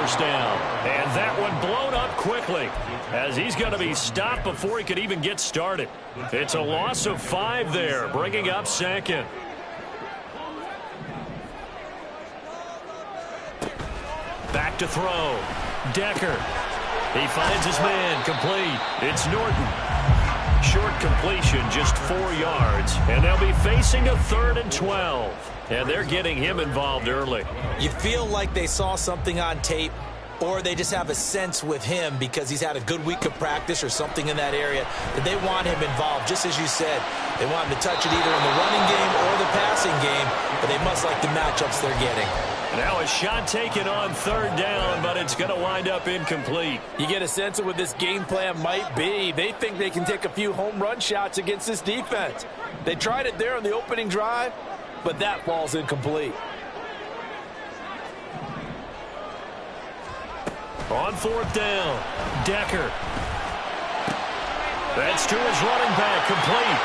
first down. And that one blown up quickly as he's going to be stopped before he could even get started. It's a loss of 5 there, bringing up second. Back to throw. Decker. He finds his man, complete. It's Norton. Short completion, just 4 yards. And they'll be facing a 3rd and 12. And they're getting him involved early. You feel like they saw something on tape, or they just have a sense with him because he's had a good week of practice or something in that area that they want him involved. Just as you said, they want him to touch it either in the running game or the passing game, but they must like the matchups they're getting. Now a shot taken on 3rd down, but it's going to wind up incomplete. You get a sense of what this game plan might be. They think they can take a few home run shots against this defense. They tried it there on the opening drive, but that ball's incomplete. On 4th down, Decker. That's to his running back, complete.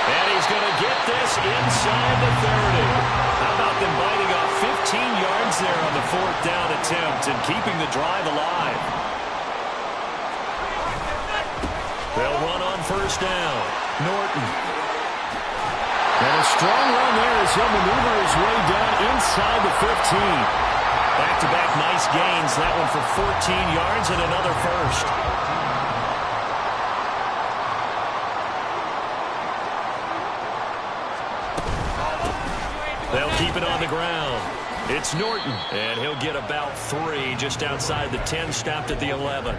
And he's going to get this inside the 30. How about them biting off 15 yards there on the 4th down attempt and keeping the drive alive? They'll run on 1st down. Norton. And a strong run there as he'll maneuver his way down inside the 15. Back-to-back nice gains. That one for 14 yards and another first. They'll keep it on the ground. It's Norton, and he'll get about 3 just outside the 10, stopped at the 11.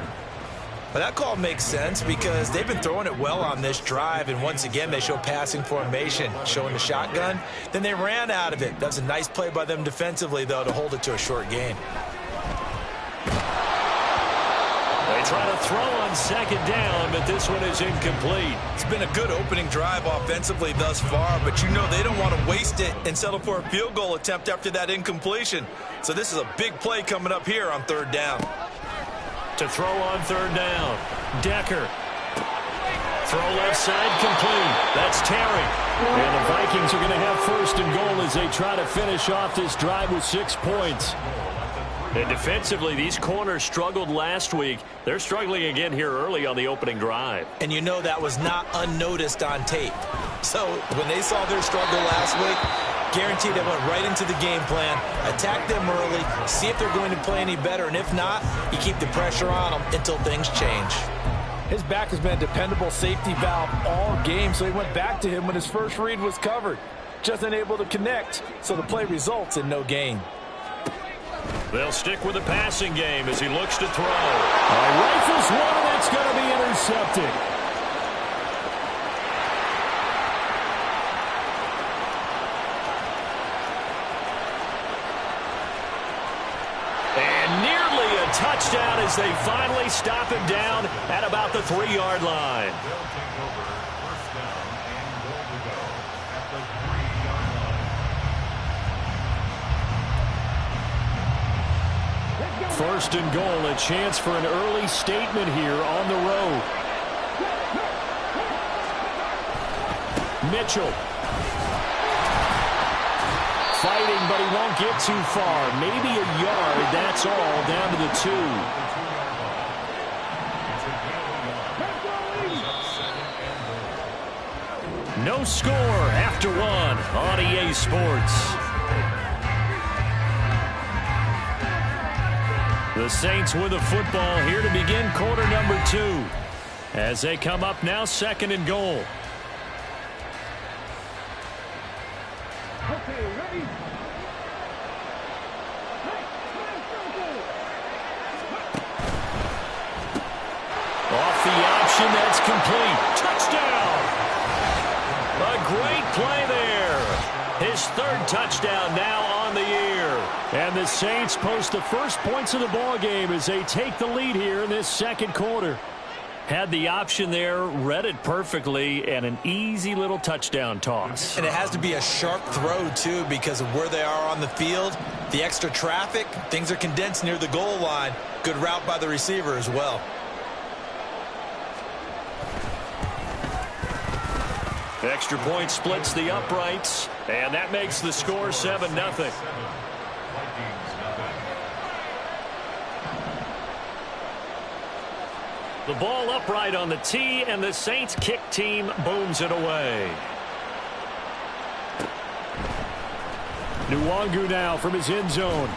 But that call makes sense because they've been throwing it well on this drive, and once again they show passing formation, showing the shotgun. Then they ran out of it. That's a nice play by them defensively, though, to hold it to a short gain. They try to throw on 2nd down, but this one is incomplete. It's been a good opening drive offensively thus far, but you know they don't want to waste it and settle for a field goal attempt after that incompletion. So this is a big play coming up here on 3rd down. To throw on 3rd down, Decker. Throw left side, complete. That's Terry. And the Vikings are going to have 1st and goal as they try to finish off this drive with 6 points. And defensively, these corners struggled last week. They're struggling again here early on the opening drive. And you know that was not unnoticed on tape. So when they saw their struggle last week, guaranteed they went right into the game plan, attack them early, see if they're going to play any better, and if not, you keep the pressure on them until things change. His back has been a dependable safety valve all game, so he went back to him when his first read was covered. Just unable to connect, so the play results in no gain. They'll stick with the passing game as he looks to throw. Rifles one, and that's going to be intercepted. And nearly a touchdown as they finally stop him down at about the 3-yard line. First and goal, a chance for an early statement here on the road. Mitchell. Fighting, but he won't get too far. Maybe a yard, that's all, down to the 2. No score after 1 on EA Sports. The Saints with a football here to begin quarter number 2. As they come up now, 2nd and goal. Okay, ready? Off the option, that's complete. Touchdown! A great play there. His 3rd touchdown now on the year. And the Saints post the first points of the ball game as they take the lead here in this 2nd quarter. Had the option there, read it perfectly, and an easy little touchdown toss. And it has to be a sharp throw, too, because of where they are on the field. The extra traffic, things are condensed near the goal line. Good route by the receiver as well. Extra point splits the uprights, and that makes the score 7-0. The ball upright on the tee, and the Saints kick team booms it away. Nwangu now from his end zone.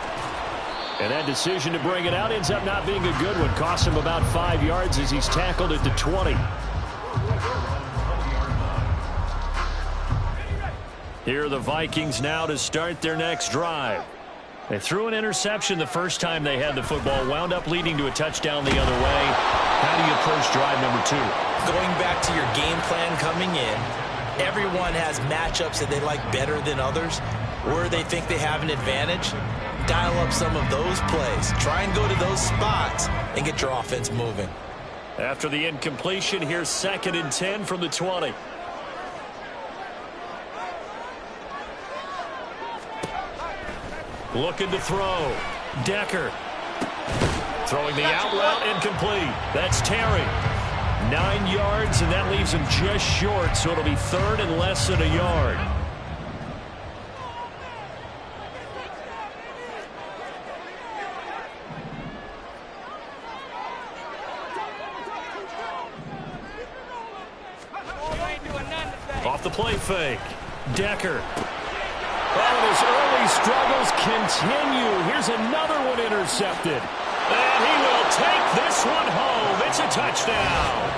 And that decision to bring it out ends up not being a good one. Costs him about 5 yards as he's tackled at the 20. Here are the Vikings now to start their next drive. They threw an interception the first time they had the football, wound up leading to a touchdown the other way. How do you approach drive number 2? Going back to your game plan coming in, everyone has matchups that they like better than others, where they think they have an advantage. Dial up some of those plays. Try and go to those spots and get your offense moving. After the incompletion, here's 2nd and 10 from the 20. Looking to throw. Decker. Throwing the out route, incomplete. That's Terry. 9 yards, and that leaves him just short, so it'll be 3rd and less than a yard. Off the play fake. Decker. And his early struggles continue. Here's another one intercepted. And he will take this one home. It's a touchdown.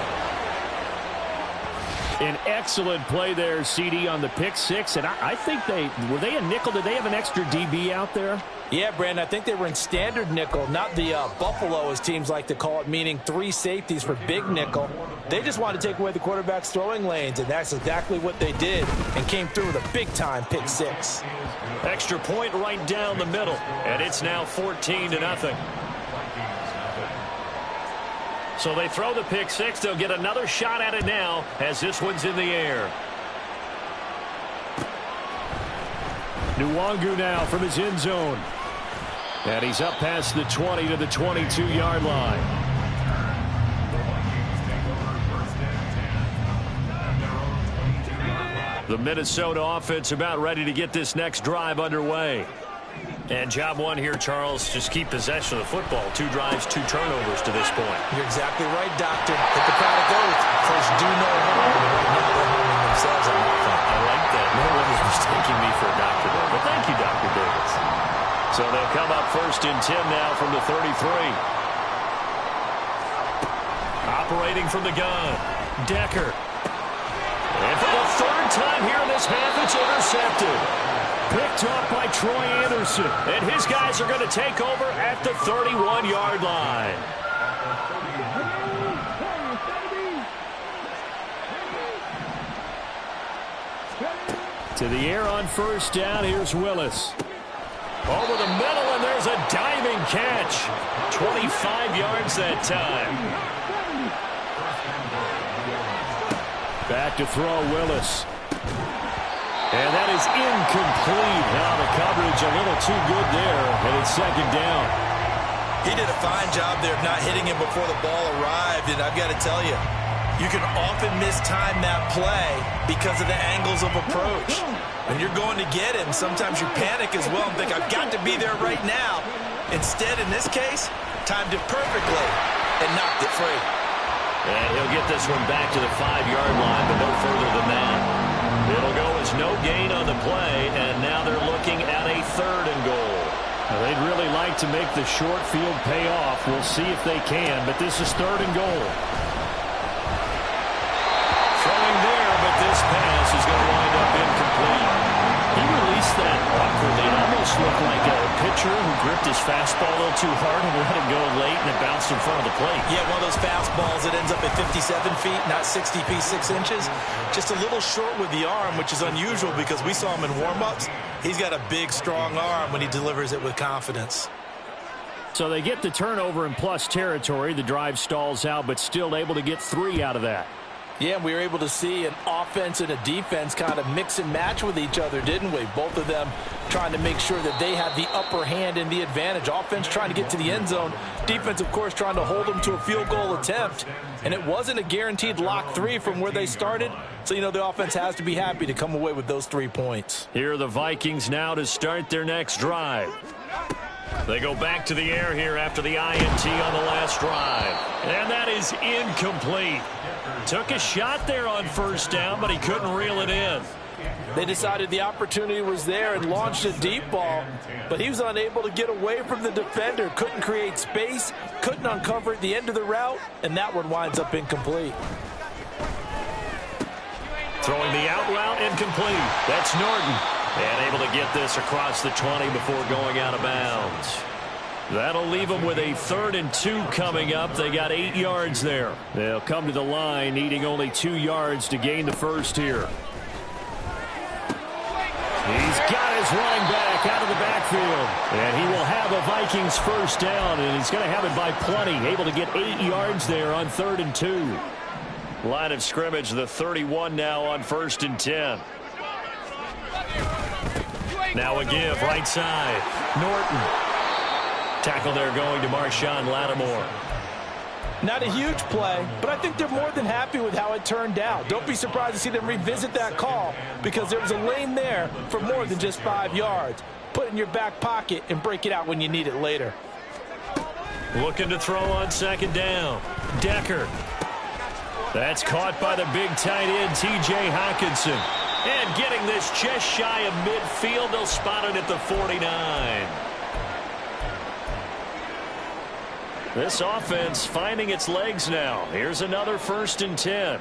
An excellent play there, CD, on the pick six. And I think were they a nickel? Did they have an extra DB out there? Yeah, Brandon, I think they were in standard nickel, not the Buffalo, as teams like to call it, meaning 3 safeties for big nickel. They just wanted to take away the quarterback's throwing lanes, and that's exactly what they did, and came through with a big-time pick six. Extra point right down the middle, and it's now 14-0. So they throw the pick six. They'll get another shot at it now as this one's in the air. Nwangu now from his end zone. And he's up past the 20 to the 22-yard line. The Minnesota offense about ready to get this next drive underway. And job one here, Charles, just keep possession of the football. 2 drives, 2 turnovers to this point. You're exactly right, Doctor. Hippocratic oath. First, do no harm. Right now, they're harming themselves on that front. I like that. No one is mistaking me for a doctor there. But thank you, Dr. Davis. So they'll come up 1st and 10 now from the 33. Operating from the gun. Decker. And for the 3rd time here in this half, it's intercepted. Picked up by Troy Anderson. And his guys are going to take over at the 31-yard line. To the air on 1st down. Here's Willis. Over the middle, and there's a diving catch. 25 yards that time. Back to throw, Willis. And that is incomplete. Now the coverage a little too good there, and it's 2nd down. He did a fine job there of not hitting him before the ball arrived, and I've got to tell you, you can often mistime that play because of the angles of approach. When you're going to get him, sometimes you panic as well and think, I've got to be there right now. Instead, in this case, timed it perfectly and knocked it free. And he'll get this one back to the 5-yard line, but no further than that. It'll go as no gain on the play, and now they're looking at a 3rd and goal. Now, they'd really like to make the short field pay off. We'll see if they can, but this is 3rd and goal. Throwing there, but this pass is going to wind up incomplete. He released that awkwardly. It almost looked like a pitcher who gripped his fastball a little too hard and let it go late, and it bounced in front of the plate. Yeah, one of those fastballs that ends up at 57 feet, not 60 feet, 6 inches. Just a little short with the arm, which is unusual because we saw him in warm-ups. He's got a big, strong arm when he delivers it with confidence. So they get the turnover in plus territory. The drive stalls out, but still able to get 3 out of that. Yeah, we were able to see an offense and a defense kind of mix and match with each other, didn't we? Both of them trying to make sure that they have the upper hand and the advantage. Offense trying to get to the end zone. Defense, of course, trying to hold them to a field goal attempt. And it wasn't a guaranteed lock 3 from where they started. So, you know, the offense has to be happy to come away with those 3 points. Here are the Vikings now to start their next drive. They go back to the air here after the INT on the last drive. And that is incomplete. Took a shot there on first down, but he couldn't reel it in. They decided the opportunity was there and launched a deep ball, but he was unable to get away from the defender, couldn't create space, couldn't uncover at the end of the route, and that one winds up incomplete. Throwing the out route incomplete. That's Norton. And able to get this across the 20 before going out of bounds. That'll leave them with a 3rd and 2 coming up. They got 8 yards there. They'll come to the line needing only 2 yards to gain the first here. He's got his running back out of the backfield. And he will have a Vikings first down, and he's going to have it by plenty. Able to get 8 yards there on 3rd and 2. Line of scrimmage, the 31 now on 1st and 10. Now a give, right side. Norton. Tackle there going to Marshawn Lattimore. Not a huge play, but I think they're more than happy with how it turned out. Don't be surprised to see them revisit that call because there was a lane there for more than just 5 yards. Put it in your back pocket and break it out when you need it later. Looking to throw on 2nd down. Decker. That's caught by the big tight end, T.J. Hockenson. And getting this just shy of midfield, they'll spot it at the 49. This offense finding its legs now. Here's another 1st and 10.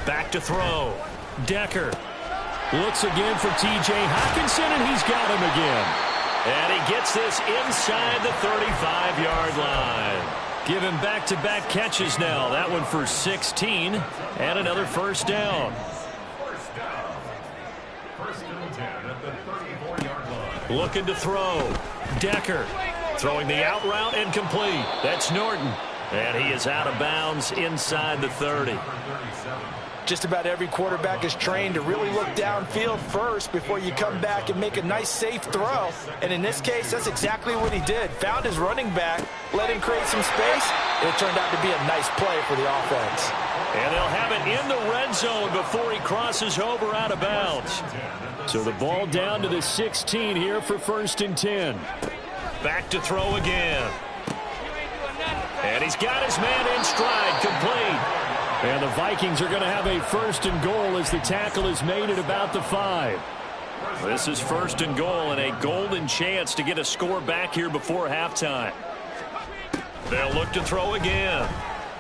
Back to throw. Decker looks again for T.J. Hockenson, and he's got him again. And he gets this inside the 35-yard line. Give him back-to-back catches now. That one for 16 and another first down. Looking to throw. Decker throwing the out route incomplete. That's Norton. And he is out of bounds inside the 30. Just about every quarterback is trained to really look downfield first before you come back and make a nice, safe throw. And in this case, that's exactly what he did. Found his running back, let him create some space, and it turned out to be a nice play for the offense. And they'll have it in the red zone before he crosses over out of bounds. So the ball down to the 16 here for 1st and 10. Back to throw again. And he's got his man in stride, complete. And the Vikings are going to have a 1st and goal as the tackle is made at about the 5. This is 1st and goal and a golden chance to get a score back here before halftime. They'll look to throw again.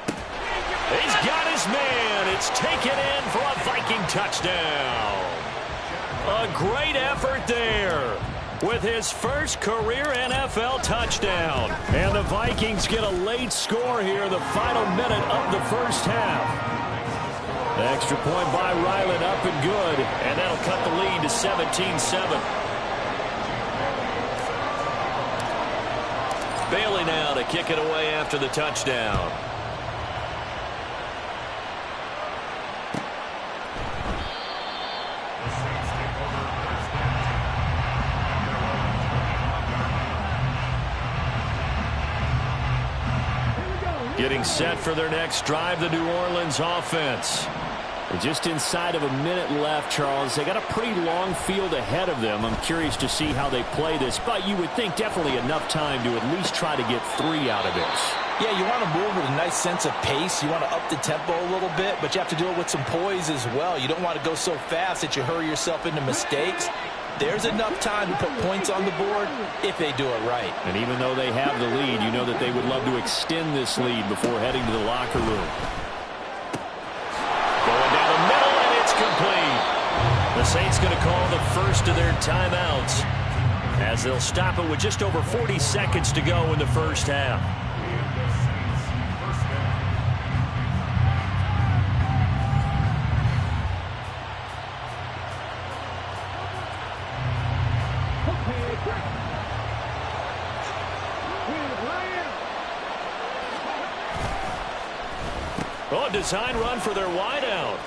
He's got his man. It's taken in for a Viking touchdown. A great effort there with his first career NFL touchdown. And the Vikings get a late score here in the final minute of the first half. The extra point by Ryland up and good, and that'll cut the lead to 17-7. Bailey now to kick it away after the touchdown. Getting set for their next drive, the New Orleans offense. Just inside of a minute left, Charles. They got a pretty long field ahead of them. I'm curious to see how they play this, but you would think definitely enough time to at least try to get 3 out of this. Yeah, you want to move with a nice sense of pace. You want to up the tempo a little bit, but you have to do it with some poise as well. You don't want to go so fast that you hurry yourself into mistakes. There's enough time to put points on the board if they do it right. And even though they have the lead, you know that they would love to extend this lead before heading to the locker room. Going down the middle, and it's complete. The Saints going to call the first of their timeouts as they'll stop it with just over 40 seconds to go in the first half. Oh, design run for their wideout.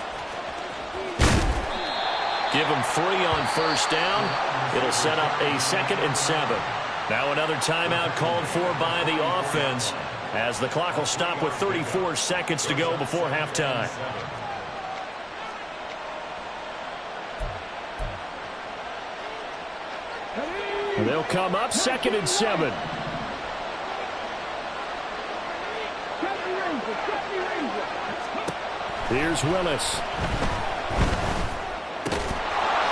Give them 3 on first down. It'll set up a 2nd and 7. Now another timeout called for by the offense as the clock will stop with 34 seconds to go before halftime. They'll come up 2nd and 7. Here's Willis.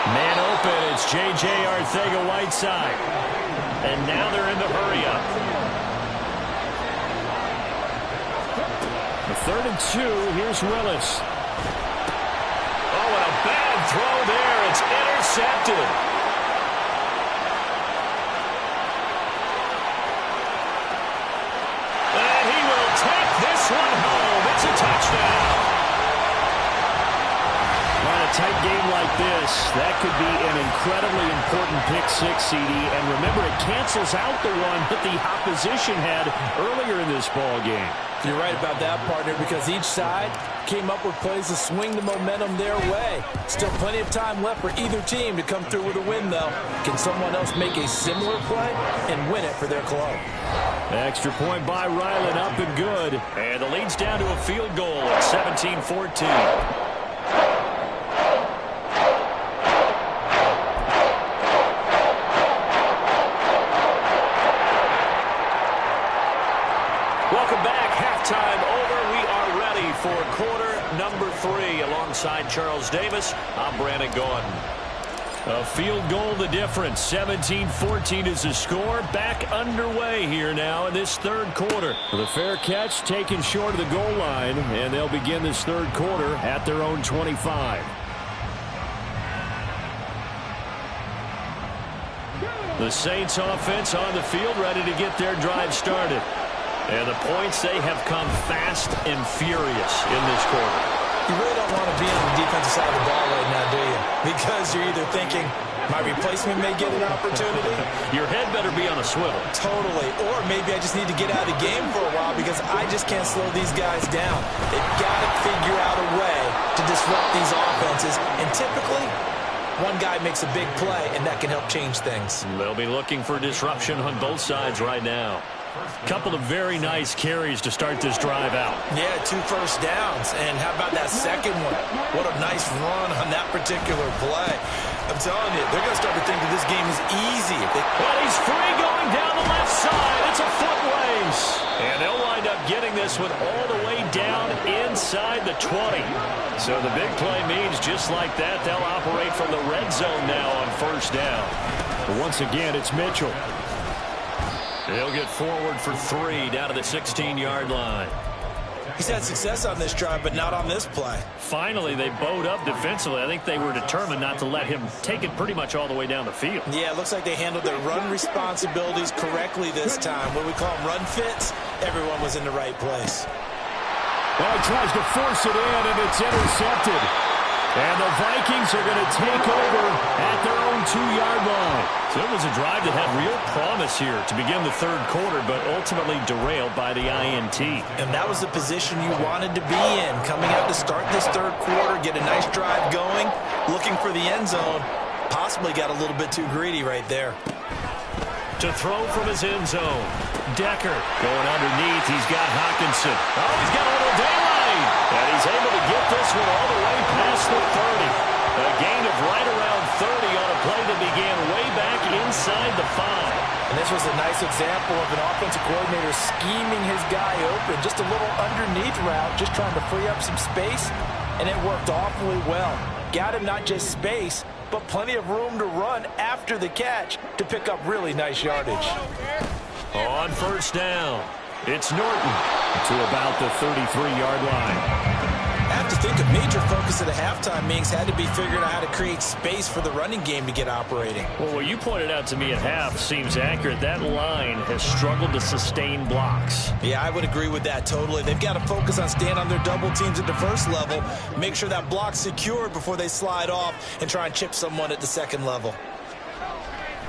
Man open, it's J.J. Arcega-Whiteside. And now they're in the hurry-up. The 3rd and 2, here's Willis. Oh, and a bad throw there. It's intercepted. And he will take this one home. It's a touchdown. On a tight game like this, that could be an incredibly important pick-6, CD. And remember, it cancels out the one that the opposition had earlier in this ball game. You're right about that, partner, because each side came up with plays to swing the momentum their way. Still plenty of time left for either team to come through with a win, though. Can someone else make a similar play and win it for their club? Extra point by Ryland, up and good. And the lead's down to a field goal at 17-14. Time over. We are ready for quarter number 3. Alongside Charles Davis, I'm Brandon Gordon. A field goal the difference. 17-14 is the score. Back underway here now in this 3rd quarter. The fair catch taken short of the goal line, and they'll begin this 3rd quarter at their own 25. The Saints offense on the field, ready to get their drive started. And the points, they have come fast and furious in this quarter. You really don't want to be on the defensive side of the ball right now, do you? Because you're either thinking, my replacement may get an opportunity. Your head better be on a swivel. Totally. Or maybe I just need to get out of the game for a while because I just can't slow these guys down. They've got to figure out a way to disrupt these offenses. And typically, one guy makes a big play, and that can help change things. They'll be looking for disruption on both sides right now. Couple of very nice carries to start this drive out. Yeah, 2 first downs. And how about that second one? What a nice run on that particular play. I'm telling you, they're going to start to think that this game is easy. Well, he's free going down the left side. It's a foot race. And they'll wind up getting this one all the way down inside the 20. So the big play means just like that, they'll operate from the red zone now on 1st down. But once again, it's Mitchell. He'll get forward for 3 down to the 16-yard line. He's had success on this drive, but not on this play. Finally, they bowed up defensively. I think they were determined not to let him take it pretty much all the way down the field. Yeah, it looks like they handled their run responsibilities correctly this time. What we call them run fits, everyone was in the right place. Well, he tries to force it in, and it's intercepted. And the Vikings are going to take over at their own 2-yard line. So it was a drive that had real promise here to begin the 3rd quarter, but ultimately derailed by the INT. And that was the position you wanted to be in, coming out to start this 3rd quarter, get a nice drive going, looking for the end zone. Possibly got a little bit too greedy right there. To throw from his end zone, Decker going underneath. He's got Hockenson. Oh, he's got a little daylight. And he's able to get this one all the way past the 30. A gain of right around 30 on a play that began way back inside the 5. And this was a nice example of an offensive coordinator scheming his guy open. Just a little underneath route, just trying to free up some space. And it worked awfully well. Got him not just space, but plenty of room to run after the catch to pick up really nice yardage. On 1st down, it's Norton to about the 33-yard line. I have to think a major focus at the halftime meetings had to be figuring out how to create space for the running game to get operating. Well, what you pointed out to me at half seems accurate. That line has struggled to sustain blocks. Yeah, I would agree with that totally. They've got to focus on staying on their double teams at the 1st level, make sure that block's secured before they slide off and try and chip someone at the 2nd level.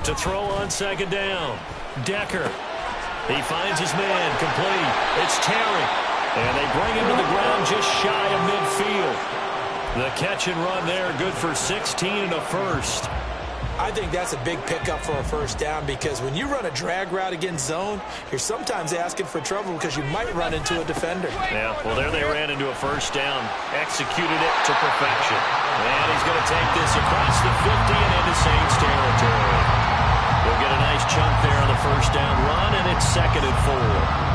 To throw on 2nd down, Decker. He finds his man, complete. It's Terry. And they bring him to the ground just shy of midfield. The catch and run there, good for 16 and a first. I think that's a big pickup for a 1st down because when you run a drag route against zone, you're sometimes asking for trouble because you might run into a defender. Yeah, well, there they ran into a 1st down, executed it to perfection. And he's going to take this across the 50 and into Saints territory. We'll get a nice chunk there on the 1st down run, and it's 2nd and 4.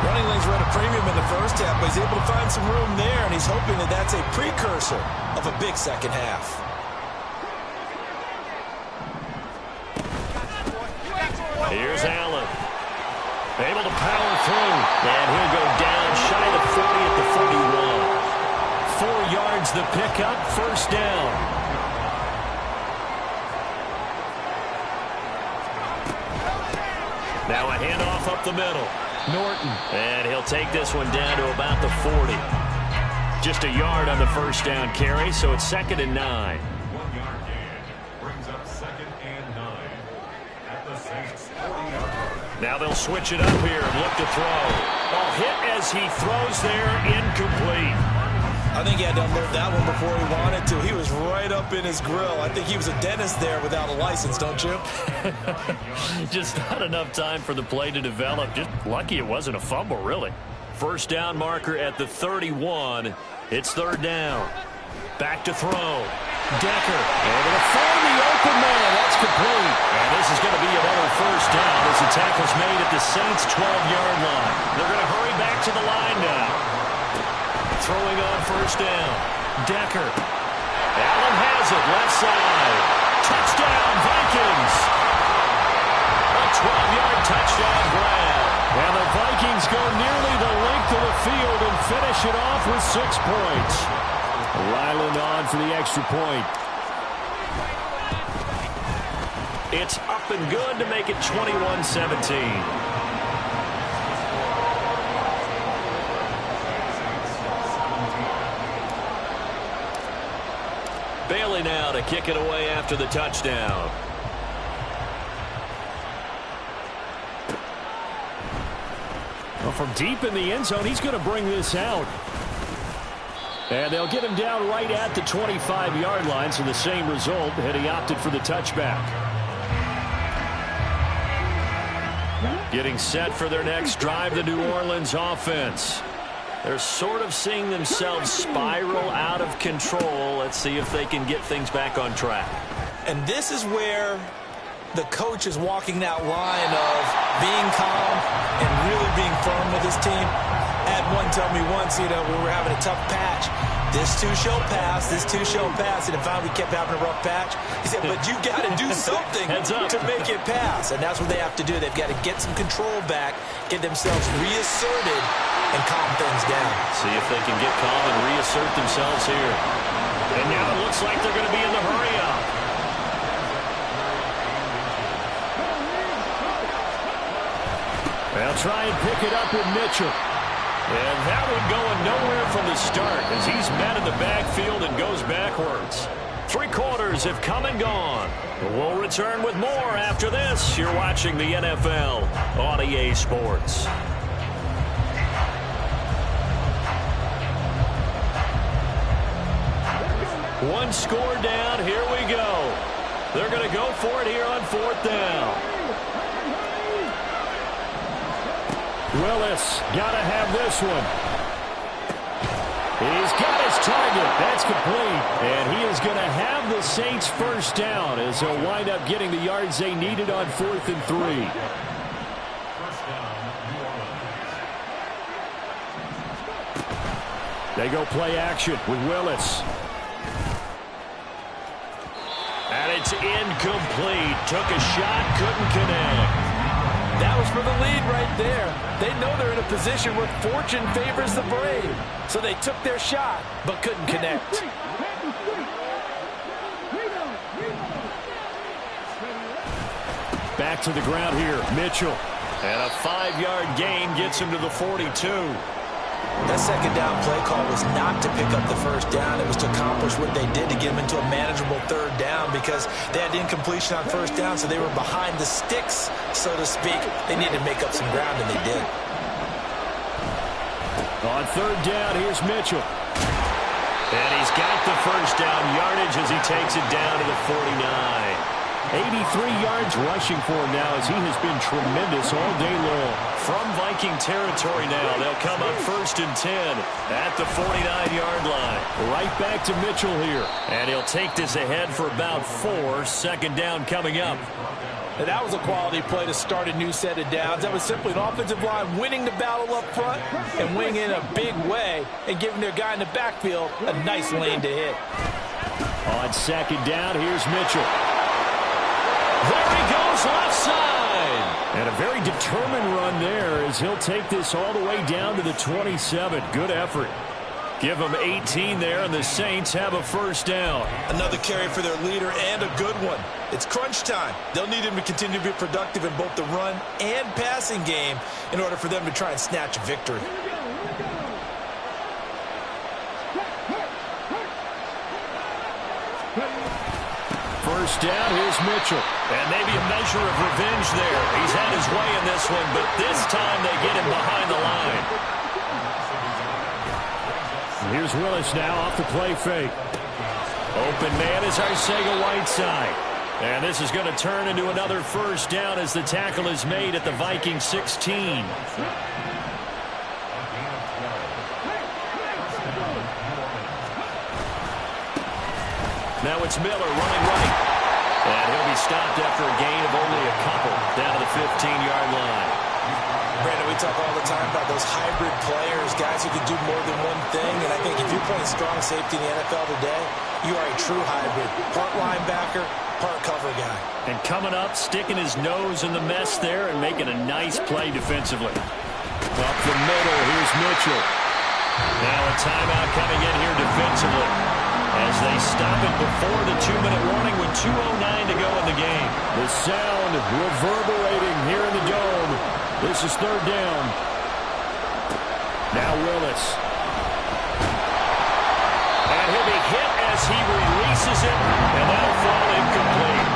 Running lanes run a premium in the first half, but he's able to find some room there, and he's hoping that that's a precursor of a big second half. Here's Allen. Able to power through. And he'll go down shy of 40 at the 41. 4 yards the pickup, first down. Now a handoff up the middle. Norton. And he'll take this one down to about the 40. Just a yard on the first down carry, so it's 2nd and 9. 1 yard gain brings up 2nd and 9 at the Saints 40-yard line. Now they'll switch it up here and look to throw. Oh, hit as he throws there, incomplete. I think he had to unload that one before he wanted to. He was right up in his grill. I think he was a dentist there without a license, don't you? Just not enough time for the play to develop. Just lucky it wasn't a fumble, really. First down marker at the 31. It's 3rd down. Back to throw. Decker. Able to find the open man. That's complete. And this is going to be another first down as the tackle's made at the Saints' 12-yard line. They're going to hurry back to the line now. Throwing on first down. Decker. Allen has it. Left side. Touchdown, Vikings. A 12-yard touchdown grab. And the Vikings go nearly the length of the field and finish it off with 6 points. Ryland on for the extra point. It's up and good to make it 21-17. Bailey now to kick it away after the touchdown. Well, from deep in the end zone, he's going to bring this out. And they'll get him down right at the 25-yard line, so the same result had he opted for the touchback. Getting set for their next drive, the New Orleans offense. They're sort of seeing themselves spiral out of control. Let's see if they can get things back on track. And this is where the coach is walking that line of being calm and really being firm with his team. Had one tell me once, we were having a tough patch. This too shall pass, this too shall pass. And if we kept having a rough patch, he said, but you got to do something to make it pass. And that's what they have to do. They've got to get some control back, get themselves reasserted, and calm things down. See if they can get calm and reassert themselves here. And now it looks like they're going to be in the hurry-up. They'll try and pick it up with Mitchell. And that one going nowhere from the start as he's met in the backfield and goes backwards. 3 quarters have come and gone. We'll return with more after this. You're watching the NFL on EA Sports. One score down. Here we go. They're going to go for it here on 4th down. Willis got to have this one. He's got his target. That's complete. And he is going to have the Saints first down as they'll wind up getting the yards they needed on 4th and 3. They go play action with Willis. And it's incomplete. Took a shot, couldn't connect. That was for the lead right there. They know they're in a position where fortune favors the brave. So they took their shot, but couldn't connect. Back to the ground here, Mitchell. And a 5-yard gain gets him to the 42. That second down play call was not to pick up the first down. It was to accomplish what they did to get them into a manageable 3rd down because they had incompletion on first down, so they were behind the sticks, so to speak. They needed to make up some ground, and they did. On 3rd down, here's Mitchell. And he's got the first down yardage as he takes it down to the 49. 83 yards rushing for him now as he has been tremendous all day long. From Viking territory now, they'll come up 1st and 10 at the 49-yard line. Right back to Mitchell here. And he'll take this ahead for about 4. 2nd down coming up. And that was a quality play to start a new set of downs. That was simply an offensive line winning the battle up front and winning in a big way and giving their guy in the backfield a nice lane to hit. On second down, here's Mitchell. There he goes, left side. And a very determined run there as he'll take this all the way down to the 27. Good effort. Give them 18 there, and the Saints have a first down. Another carry for their leader and a good one. It's crunch time. They'll need him to continue to be productive in both the run and passing game in order for them to try and snatch a victory. First down, here's Mitchell. And maybe a measure of revenge there. He's had his way in this one, but this time they get him behind the line. Here's Willis now off the play fake. Open man is Arcega-Whiteside. And this is going to turn into another first down as the tackle is made at the Vikings 16. Now it's Miller running right. And he'll be stopped after a gain of only a couple down to the 15-yard line. Brandon, we talk all the time about those hybrid players, guys who can do more than one thing. And I think if you're playing strong safety in the NFL today, you are a true hybrid. Part linebacker, part cover guy. And coming up, sticking his nose in the mess there and making a nice play defensively. Up the middle, here's Mitchell. Now a timeout coming in here defensively as they stop it before the 2-minute warning with 2:09 to go in the game. The sound reverberating here in the Dome. This is third down. Now Willis. And he'll be hit as he releases it, and that'll fall incomplete.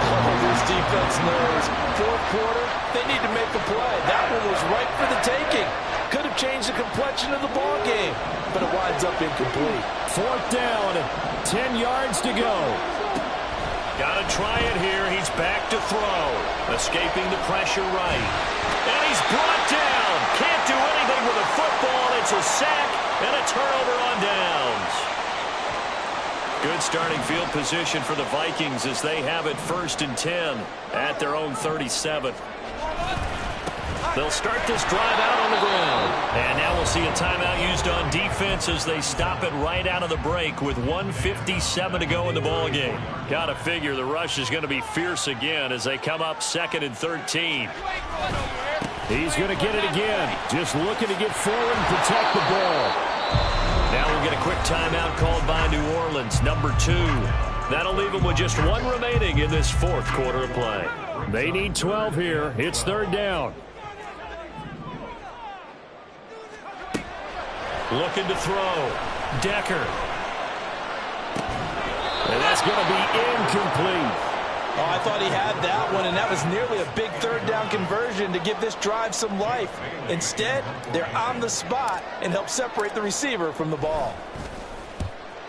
Oh, this defense knows. Fourth quarter, they need to make a play. That one was right for the taking. Could have changed the complexion of the ball game, but it winds up incomplete. Fourth down, 10 yards to go. Got to try it here. He's back to throw. Escaping the pressure right. And he's brought down. Can't do anything with a football. It's a sack and a turnover on downs. Good starting field position for the Vikings as they have it 1st and 10 at their own 37. They'll start this drive out on the ground. And now we'll see a timeout used on defense as they stop it right out of the break with 1:57 to go in the ballgame. Got to figure the rush is going to be fierce again as they come up 2nd and 13. He's going to get it again. Just looking to get forward and protect the ball. Now we'll get a quick timeout called by New Orleans, number 2. That'll leave them with just 1 remaining in this 4th quarter of play. They need 12 here. It's 3rd down. Looking to throw. Decker. And that's going to be incomplete. Oh, I thought he had that one, and that was nearly a big 3rd down conversion to give this drive some life. Instead, they're on the spot and help separate the receiver from the ball.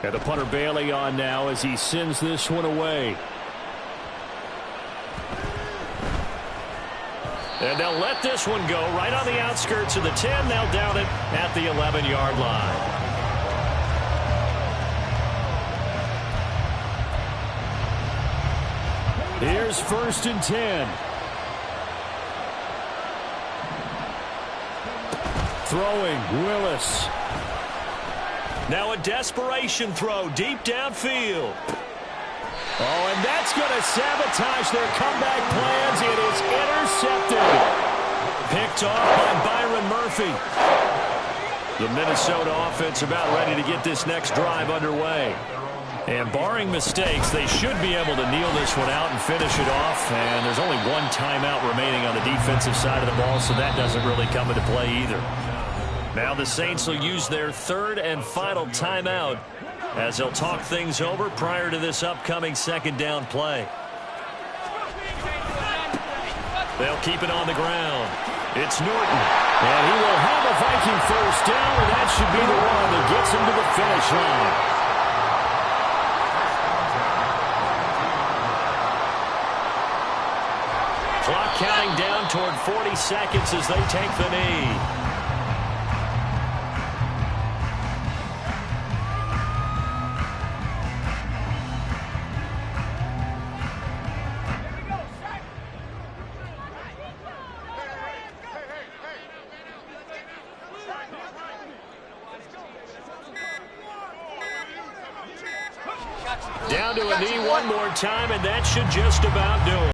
And the punter Bailey on now as he sends this one away. And they'll let this one go right on the outskirts of the 10. They'll down it at the 11-yard line. Here's 1st and 10. Throwing, Willis. Now a desperation throw deep downfield. Oh, and that's going to sabotage their comeback plans. It is intercepted. Picked off by Byron Murphy. The Minnesota offense about ready to get this next drive underway. And barring mistakes, they should be able to kneel this one out and finish it off. And there's only 1 timeout remaining on the defensive side of the ball, so that doesn't really come into play either. Now the Saints will use their 3rd and final timeout as they'll talk things over prior to this upcoming 2nd down play. They'll keep it on the ground. It's Norton. And he will have a Viking first down, and that should be the one that gets him to the finish line. Clock counting down toward 40 seconds as they take the knee. Down to a knee one more time, and that should just about do it.